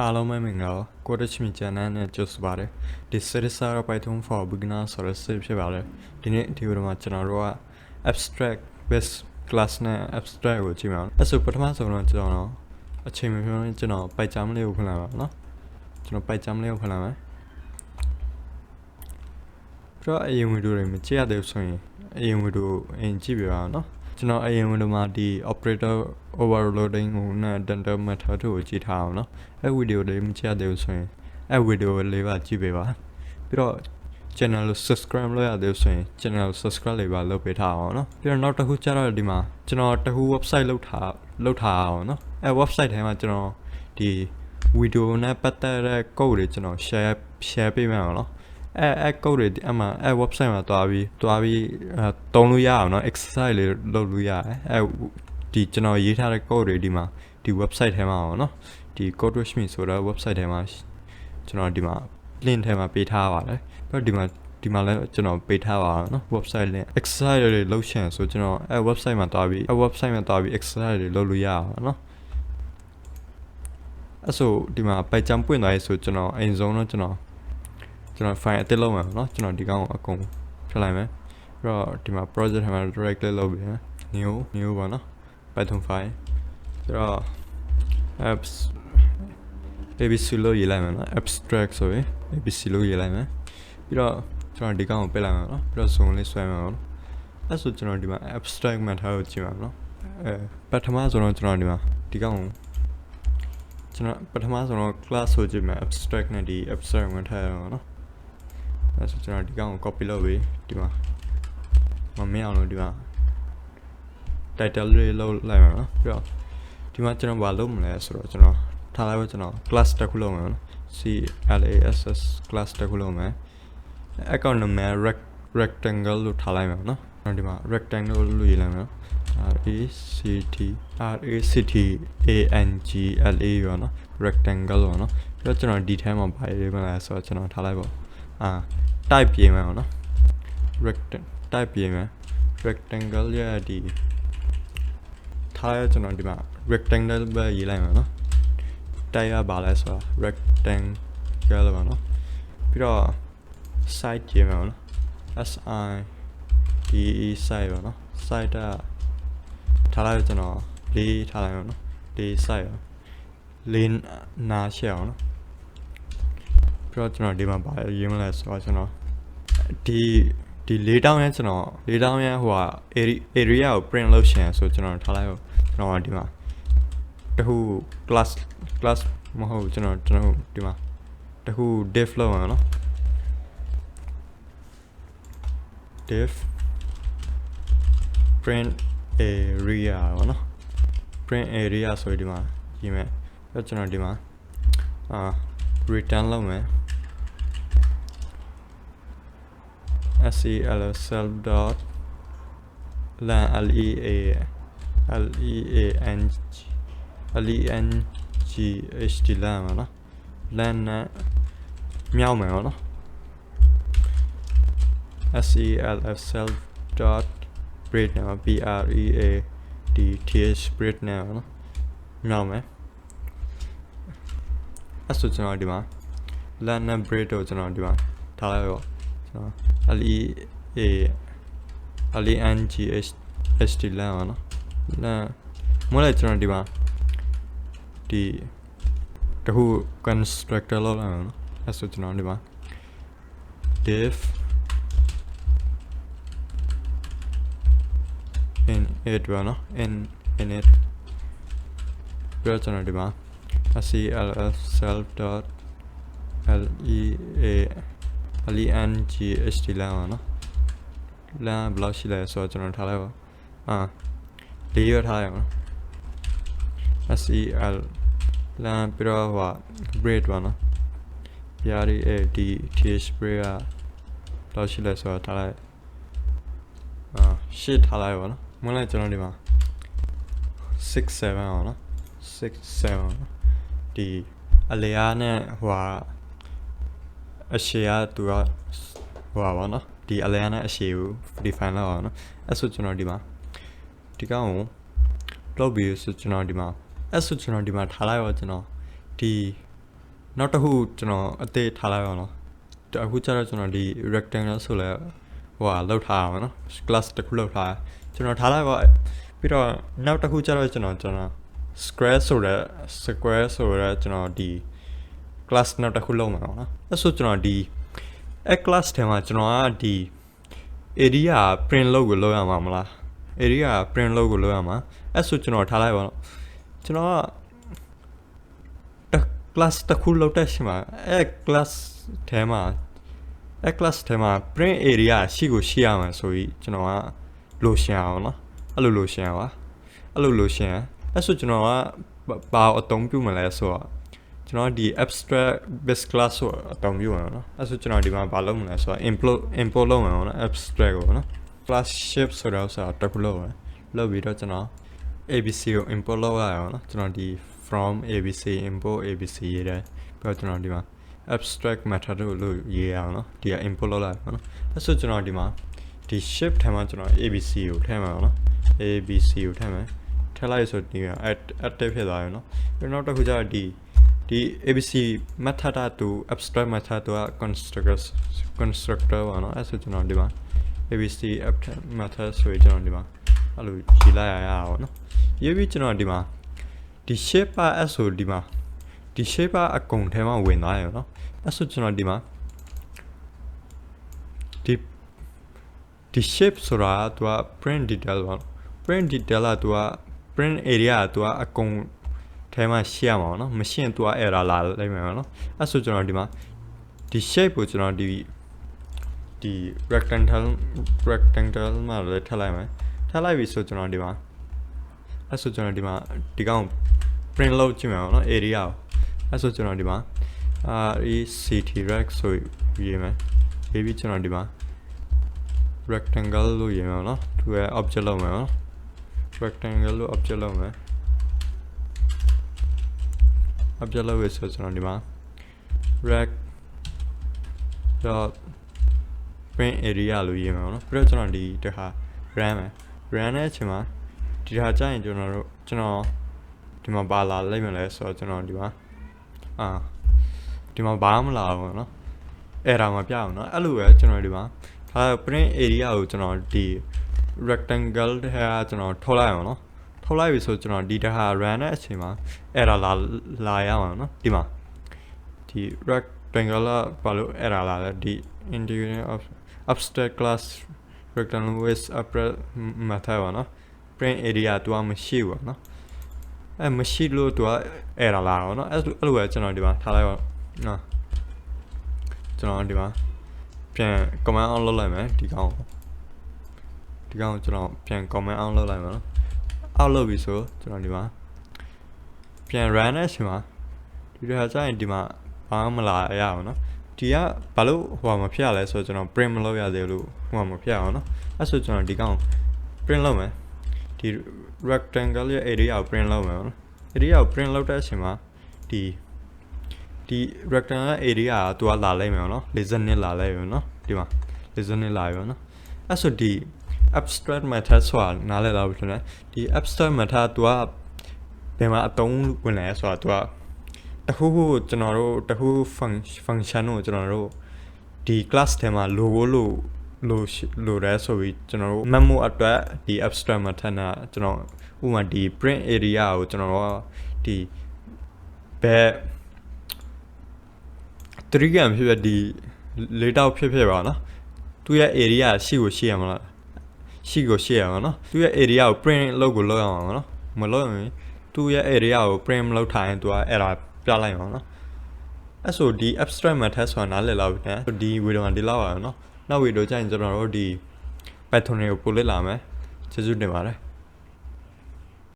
အားလုံးပဲမင်္ဂလာပါကိုတက်ချမီချန်နယ်နဲ့ကြိုဆိုပါရစေဒီ series ကတော့ Python for beginners ဆိုတဲ့ series ဖြစ်ပါတယ်ဒီနေ့ဒီဗီဒီယိုမှာကျွန်တော်တို့က abstract based class နဲ့ abstract ကိုကြည့်မှာအဲ့ဆိုပထမဆုံးတော့ကျွန်တော်အချိန်မပြောရင်ကျွန်တော် Python လေးကိုဖွင့်လိုက်ပါနော်ကျွန်တော် Python လေးကိုဖွင့်လိုက်မယ်ပြီးတော့အရင်ဗီဒီယိုတွေမကြည့်ရသေးဘူးဆိုရင်အရင်ဗီဒီယိုအရင်ကြည့်ပြပါအောင်နော်ကျွန်တော်အရင်ဝင်မှာဒီ operator overloading ကိုနဲ့ dental method ကိုကြည့်ထားအောင်နော်အဲ့ဗီဒီယိုလေးမကြည့်ရသေးဘူးဆိုရင်အဲ့ဗီဒီယိုလေးပါကြည့်ပေးပါပြီးတော့ channel ကို subscribe လုပ်ရသေးဘူးဆိုရင် channel ကို subscribe လေးပါလုပ်ပေးထားအောင်နော်ပြီးတော့နောက်တစ်ခုကျတော့ဒီမှာကျွန်တော်တစ်ခု website လုပ်ထားအောင်နော်အဲ့ website ထဲမှာကျွန်တော်ဒီဗီဒီယိုနဲ့ပတ်သက်တဲ့ code တွေကျွန်တော် share ပေးမယ်အောင်နော်အဲ့ code တွေအမှအဲ့ website မှာတွားပြီးသုံးလို့ရအောင်เนาะ exercise လေးလုပ်လို့ရတယ်အဲ့ဒီကျွန်တော်ရေးထားတဲ့ code တွေဒီမှာဒီ website ထဲမှာအောင်เนาะဒီ code with me ဆိုတဲ့ website ထဲမှာကျွန်တော်ဒီမှာ link ထဲမှာပေးထားပါတယ်ပြီးတော့ဒီမှာလည်းကျွန်တော်ပေးထားပါအောင်เนาะ website link exercise တွေလုပ်ချင်ဆိုကျွန်တော်အဲ့ website မှာတွားပြီးအဲ့ website မှာတွားပြီး exercise တွေလုပ်လို့ရအောင်เนาะအဲ့ဆိုဒီမှာ Python ပွင့်သွားရေးဆိုကျွန်တော်အရင်ဆုံးတော့ကျွန်တော် file အသစ်လုပ်မှာเนาะကျွန်တော်ဒီကောင်ကိုအကုန်ဖြတ်လိုက်မယ်ပြီးတော့ဒီမှာ project ထဲမှာ direct click လုပ်ပြီး new ပါเนาะ Python file ပြီးတော့ apps abc လို့ရေးလိုက်မယ်เนาะ abstract ဆိုရင် abc လို့ရေးလိုက်မယ်ပြီးတော့ကျွန်တော်ဒီကောင်ကိုပိတ်လိုက်မယ်เนาะပြီးတော့ zone လေးဆွဲမယ်เนาะအဲ့ဆိုကျွန်တော်ဒီမှာ abstract method ကိုကြည့်မှာเนาะပထမဆိုတော့ကျွန်တော်ဒီမှာဒီကောင်ကိုကျွန်တော်ပထမဆိုတော့ class ဆိုကြည့်မယ် abstract နဲ့ဒီ abstract method ရောเนาะအဲ့ဆိုကျွန်တော်ဒီကောင်ကို copy လုပ်ပြီးဒီမှာမင်းအောင်လို့ဒီမှာ title လေးလုပ်လိုက်မှာနော်ပြီးတော့ဒီမှာကျွန်တော်ဘာလုပ်မလဲဆိုတော့ကျွန်တော်ထားလိုက်ပါကျွန်တော် class တစ်ခုလုပ်မယ်နော် class class တစ်ခုလုပ်မယ် account နာမည် rectangle လို့ထားလိုက်မယ်နော်ဒီမှာ rectangle လို့ရေးလိုက်မယ်နော် rectangle ရောနော် rectangle ရောနော်ပြီးတော့ကျွန်တော်ဒီထဲမှာဘာရေးမလဲဆိုတော့ကျွန်တော်ထားလိုက်ပါtype ရေးမယ်နော် type ရေးမယ် rectangle ရဲ့ဒီထားရကျွန်တော်ဒီမှာ rectangle ပဲရေးလိုက်မယ်နော် type ရပါလဲဆိုတော့ rectangle ပါနော်ပြီးတော့ size ရေးမယ်နော် size ပါနော် size ထားလိုက်ကျွန်တော်လေးထားလိုက်မယ်နော်လေး size လေးနားရှက်အောင်နော်ပြီးတော့ကျွန်တော်ဒီမှာပါရေးမလဲဆိုတော့ကျွန်တော်ဒီလေးတောင်းရဲကျွန်တော်လေးတောင်းရဲဟိုဟာ area ကို print လုပ်ချင်ဆိုကျွန်တော်ထားလိုက်တော့ကျွန်တော်ဒီမှာတခု class မဟုတ်ကျွန်တော်ဒီမှာတခု div လုပ်ရအောင်နော် div print area ပေါ့နော် print area ဆိုဒီမှာရေးမယ်အဲ့ကျွန်တော်ဒီမှာreturn လုပ်မယ် self dot leang ht lan ပါနော် lan နဲ့မြောက်မယ်ပေါ့နော် self dot break နဲ့ break နဲ့ပေါ့နော်မြောက်မယ်အဲ့ဆိုကျွန်တော်ဒီမှာ lan နဲ့ break ကိုကျွန်တော်ဒီမှာထားလိုက်တော့ကျွန်တော် leang ht lan ပါနော် lan မဟုတ်လေကျွန်တော်ဒီမှာဒီတခု constructor လောက်လာနော်အဲ့ဆိုကျွန်တော်ဒီမှာ div in it ပါနော် in it ပြီးတော့ကျွန်တော်ဒီမှာ self dot leang ht lan ပါနော် lan ဘယ်လောက်ရှိလဲဆိုတော့ကျွန်တော်ထားလိုက်ပါလေးရထားရအောင် lan ပြီးတော့ဟို break ပါနော် break ကလောက်ရှိလဲဆိုတော့ထားလိုက်shit ထားလိုက်ပါနော်မဟုတ်လဲကျွန်တော်ဒီမှာ67အောင်နော်67ဒီအလျားနဲ့ဟိုအရှည်ကသူကဟိုပါနော်ဒီအလျားနဲ့အရှည်ကို define လုပ်အောင်နော်အဲ့ဆိုကျွန်တော်ဒီမှာဒီကောင်ကိုလုပ်ပြီးဆိုကျွန်တော်ဒီမှာအဲ့ဆိုကျွန်တော်ဒီမှာထားလိုက်ပါကျွန်တော်ဒီ နောက်တစ်ခုကျွန်တော်အသေးထားလိုက်အောင်နော်အခုကျတော့ကျွန်တော်ဒီ rectangle ဆိုလဲဟိုဟာလောက်ထားအောင်နော် class တစ်ခုလောက်ထားကျွန်တော်ထားလိုက်ပါပြီးတော့နောက်တစ်ခုကျတော့ကျွန်တော်square ဆိုတဲ့ကျွန်တော်ဒီ class နောက်တစ်ခုလောက်မှာနော်အဲ့ဆိုကျွန်တော်ဒီ class ထဲမှာကျွန်တော်ကဒီ area print လုပ်ကိုလုပ်ရမှာမလား area print လုပ်ကိုလုပ်ရမှာအဲ့ဆိုကျွန်တော်ထားလိုက်ပါတော့ကျွန်တော်က class တစ်ခုလောက်တဲ့ရှင်မှာclass ထဲမှာclass ထဲမှာ print area ရှိကိုရှိရမှာဆိုပြီးကျွန်တော်ကလိုရှင်အောင်နော်အဲ့လိုလိုရှင်ပါအဲ့လိုလိုရှင်အဲ့ဆိုကျွန်တော်ကဘာအသုံးပြုမလဲဆိုတော့ကျွန်တော်ဒီ abstract base class ဆိုအသုံးပြုရအောင်နော်အဲ့ဆိုကျွန်တော်ဒီမှာဘာလုပ်မလဲဆိုတော့ import လုပ်အောင်နော် abstract ကိုနော် class shape ဆိုတော့တစ်ခုလုပ်ပြီးတော့ကျွန်တော် abc ကို import လုပ်ရအောင်နော်ကျွန်တော်ဒီ from abc import abc ရေးတယ်ပြီးတော့ကျွန်တော်ဒီမှာ abstract method လို့ရေးရအောင်နော်ဒီက import လုပ်လိုက်ပါနော်အဲ့ဆိုကျွန်တော်ဒီမှာဒီ shape ထဲမှာကျွန်တော် abc ကိုထည့်မှာနော် abc ကိုထည့်မယ်ထည့်လိုက်ဆိုဒီက active ဖြစ်သွားပြီနော်ပြီးတော့တစ်ခုကျတော့ဒီ abc method တူ abstract method တူက constructor ပါနော်အဲ့ဆိုကျွန်တော်ဒီမှာ abc method ဆိုရင်ကျွန်တော်ဒီမှာအဲ့လိုရေးလိုက်ရအောင်နော်ရေးပြီးကျွန်တော်ဒီမှာဒီ shape ပါအဲ့ဆိုဒီမှာဒီ shape ပါအကုန်ထဲမှာဝင်သွားရနော်အဲ့ဆိုကျွန်တော်ဒီမှာဒီ shape ဆိုတာသူက print detail ပါ print detail ကသူက print area ကသူကအကုန်ထဲမှာရှင်းရမှာနော်မရှင်းသူက error လာလိုက်မယ်နော်အဲ့ဆိုကျွန်တော်ဒီမှာဒီ shape ကိုကျွန်တော်ဒီ rectangle မှာလည်းထည့်လိုက်မယ်ထည့်လိုက်ပြီဆိုကျွန်တော်ဒီမှာအဲ့ဆိုကျွန်တော်ဒီမှာဒီကောင် print လုပ်ကြည့်မယ်နော် area ကိုအဲ့ဆိုကျွန်တော်ဒီမှာct rect ဆိုရေးမယ်ရေးပြီးကျွန်တော်ဒီမှာ rectangle လို့ရေးမယ်နော်သူရဲ့ object လုပ်မယ်နော် rectangle လို့ object လုပ်မယ် object လုပ်ရဆိုကျွန်တော်ဒီမှာ rect dot print area လို့ရေးမယ်နော်ပြီးတော့ကျွန်တော်ဒီတခါ run မယ် run တဲ့အချိန်မှာဒီဟာကြာရင်ကျွန်တော်ဒီမှာဘာလာလိုက်မလဲဆိုတော့ကျွန်တော်ဒီမှာဒီမှာဘာမှမလာဘူးနော် error မပြအောင်နော်အဲ့လိုပဲကျွန်တော်ဒီမှာဒါ print area ကိုကျွန်တော်ဒီ rectangle ထဲကကျွန်တော်ထုတ်လိုက်အောင်နော်ထုတ်လိုက်ပြီဆိုကျွန်တော်ဒီတခါ run တဲ့အချိန်မှာ error လာရအောင်နော်ဒီမှာဒီ rectangle ဘာလို့ error လာလဲဒီ integrating of abstract class rectangle with upper method ပါနော် print area တူမရှိဘူးနော်မရှိလို့တူerror လာတော့နော်အဲ့လိုပဲကျွန်တော်ဒီမှာထားလိုက်ပါနော်ကျွန်တော်ဒီမှာပြန် command on လုပ်လိုက်မယ်ဒီကောင်ကျွန်တော်ပြန် command on လုပ်လိုက်မယ်နော်အောက်လုပ်ပြီဆိုကျွန်တော်ဒီမှာပြန် run တဲ့အချိန်မှာဒီတခါကျရင်ဒီမှာဘာမှမလာရအောင်နော်ဒီကဘာလို့ဟိုမှာမဖြစ်ရလဲဆိုတော့ကျွန်တော် print မလုပ်ရသေးလို့ဟိုမှာမဖြစ်အောင်နော်အဲ့ဆိုကျွန်တော်ဒီကောင် print လုပ်မယ်ဒီ rectangle ရဲ့ area ကို print လုပ်မယ်နော် area ကို print လုပ်တဲ့အချိန်မှာဒီ rectangle area ကသူကလာလိုက်မယ်နော်42လာလိုက်မယ်နော်ဒီမှာ42လာပြီနော်အဲ့ဆိုဒီ abstract method ဆိုတာနားလည်လာပြီဆိုတော့ဒီ abstract method သူကဘယ်မှာအသုံးဝင်လဲဆိုတာသူကတခုခုကျွန်တော်တို့တခု function ကိုကျွန်တော်တို့ဒီ class ထဲမှာ logo လို့ရဲဆိုပြီးကျွန်တော်တို့ memo အတွက်ဒီ abstract method နဲ့ကျွန်တော်ဥပမာဒီ print area ကိုကျွန်တော်တို့ဒီဘယ်3 ဖြစ်ဒီ layout ဖြစ်ပါနော်သူရဲ့ area ရှိကိုရှိရမလားရှိကိုရှိရအောင်နော်သူရဲ့ area ကို print လုပ်ကိုလုပ်အောင်နော်မလုပ်ရင်သူရဲ့ area ကို print မလုပ်ထားရင်သူက error ပြလိုက်အောင်နော်အဲ့ဆိုဒီ abstract method ဆိုတာနားလည်လောက်ပြီနော်ဒီ video မှာဒီလောက်ပါနော်နောက် video ကျရင်ကျွန်တော်တို့ဒီ Python ကိုပို့လက်လာမယ်ကျေးဇူးတင်ပါတယ်